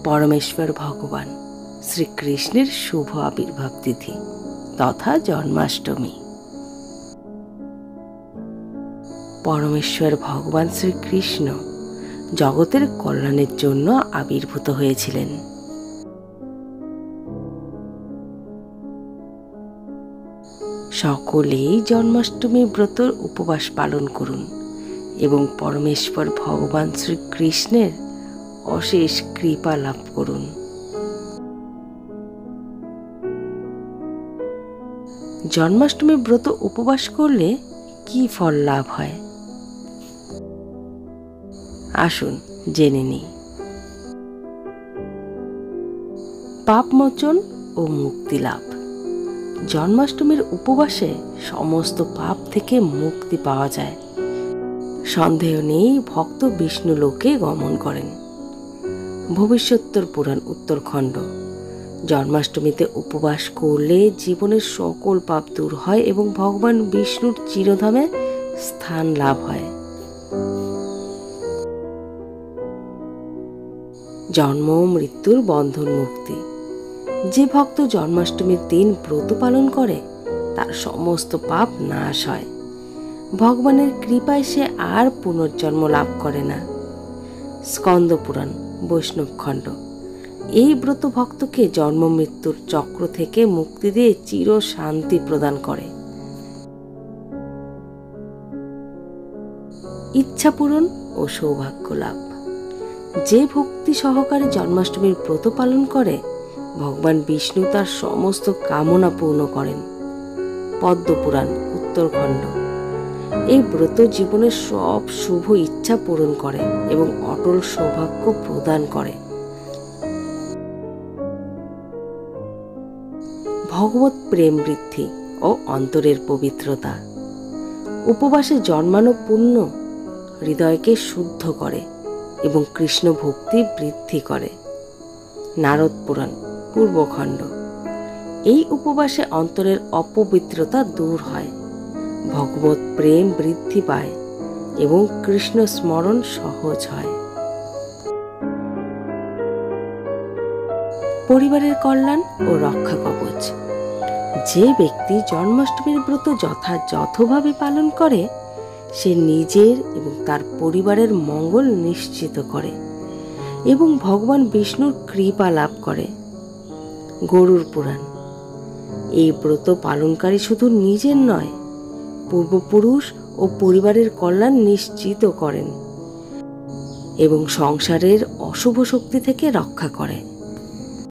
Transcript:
পরমেশ্বর ভগবান শ্রীকৃষ্ণের শুভ আবির্ভাব তিথি তথা জন্মাষ্টমী। পরমেশ্বর ভগবান শ্রীকৃষ্ণ জগতের কল্যাণের জন্য আবির্ভূত হয়েছিলেন। সকলেই জন্মাষ্টমী ব্রতর উপবাস পালন করুন এবং পরমেশ্বর ভগবান শ্রীকৃষ্ণের অশেষ কৃপা লাভ করুন। জন্মাষ্টমী ব্রত উপবাস করলে কি ফল লাভ হয় আসুন জেনে নিই। পাপমোচন ও মুক্তি লাভ। জন্মাষ্টমীর উপবাসে সমস্ত পাপ থেকে মুক্তি পাওয়া যায়। সন্দেহ নেই ভক্ত বিষ্ণু লোকে গমন করেন। ভবিষ্যোত্তর পুরাণ উত্তরখণ্ড। জন্মাষ্টমীতে উপবাস করলে জীবনের সকল পাপ দূর হয় এবং ভগবান বিষ্ণুর চিরধামে স্থান লাভ হয়। জন্ম ও মৃত্যুর বন্ধন মুক্তি। যে ভক্ত জন্মাষ্টমীর দিন ব্রত পালন করে তার সমস্ত পাপ নাশ হয়। ভগবানের কৃপায় সে আর পুনর্জন্ম লাভ করে না। স্কন্দ পুরাণ বৈষ্ণব খণ্ড। এই ব্রত ভক্তকে জন্ম মৃত্যুর চক্র থেকে মুক্তি দিয়ে চির শান্তি প্রদান করে। ইচ্ছা পূরণ ও সৌভাগ্য লাভ। যে ভক্তি সহকারে জন্মাষ্টমীর ব্রত পালন করে ভগবান বিষ্ণু তার সমস্ত কামনা পূর্ণ করেন। পদ্ম পুরাণ উত্তরখণ্ড। এই ব্রত জীবনের সব শুভ ইচ্ছা পূরণ করে এবং অটল সৌভাগ্য প্রদান করে। ভগবত প্রেম বৃদ্ধি ও অন্তরের পবিত্রতা। উপবাসে জন্মানো পুণ্য হৃদয়কে শুদ্ধ করে এবং কৃষ্ণ ভক্তি বৃদ্ধি করে। নারদ পুরাণ পূর্বখণ্ড। এই উপবাসে অন্তরের অপবিত্রতা দূর হয়, ভগবত প্রেম বৃদ্ধি পায় এবং কৃষ্ণ স্মরণ সহজ হয়। পরিবারের কল্যাণ ও রক্ষা কবচ। যে ব্যক্তি জন্মাষ্টমীর ব্রত যথাযথভাবে পালন করে সে নিজের এবং তার পরিবারের মঙ্গল নিশ্চিত করে এবং ভগবান বিষ্ণুর কৃপা লাভ করে। গরুড় পুরাণ। এই ব্রত পালনকারী শুধু নিজের নয়, পূর্বপুরুষ ও পরিবারের কল্যাণ নিশ্চিত করেন এবং সংসারের অশুভ শক্তি থেকে রক্ষা করে।